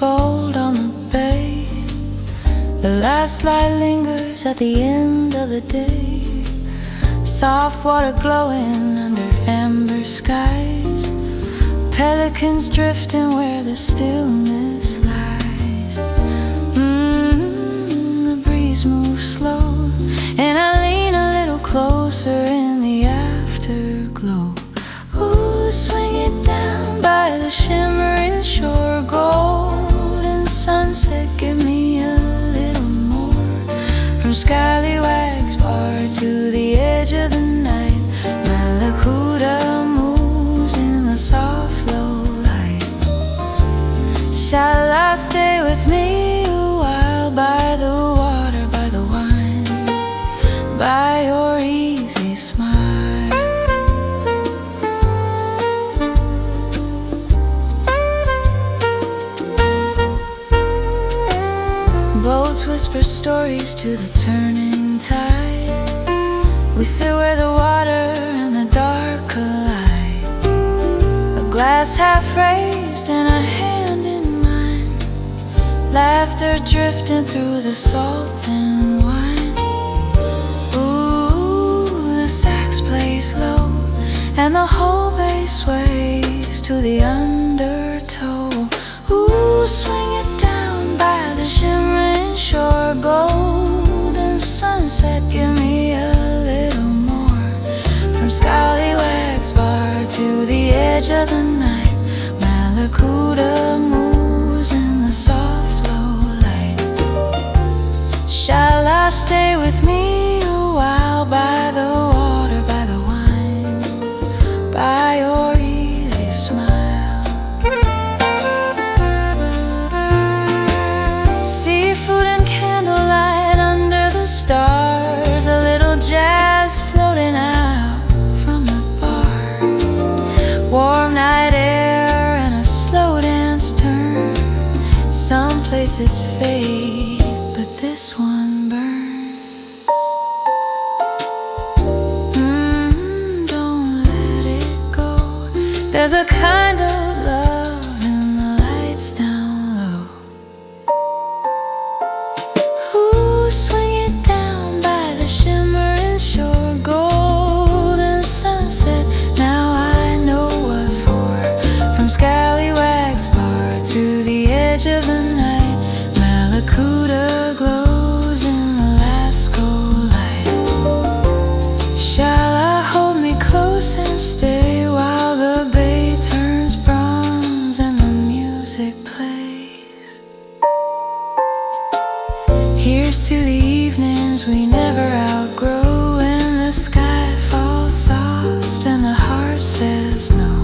gold on the bay. The last light lingers at the end of the day. Soft water glowing under amber skies. Pelicans drifting where the stillness lies. The breeze moves slow, and I lean a little closer in the afterglow. Ooh, swing it down by the shimmering shore. Golden sunset, give me a little more. From Scallywags Bar to the edge of the night. Mallacoota moves in the soft low light. Shall I stay with me a while by the water, by the wine, by your easy smile? Boats whisper stories to the turning tide. We sit where the water and the dark collide. A glass half raised and a hand in mine. Laughter drifting through the salt and wine. Ooh, the sax plays low, and the whole bass sways to the undertow. Ooh, swing it down by the shimmering shore. Golden sunset, give me a little more. From Scallywags Bar to the edge of the night. Mallacoota moves in the soft low light. Shall I stay with me a while by the water, by the wine, by your easy smile? Seafood and candlelight under the stars. A little jazz floating out from the bars. Warm night air and a slow dance turn. Some places fade, but this one burns. Don't let it go. There's a kind of love in the lights down low. Ooh, swing it down by the shimmering shore. Golden sunset, now I know what for. From Scallywags Bar to the edge of the night. Mallacoota glows in the last gold light. Shall I hold me close and stay while the bay turns bronze and the music plays? Here's to the evenings we never outgrow, when the sky falls soft and the heart says no.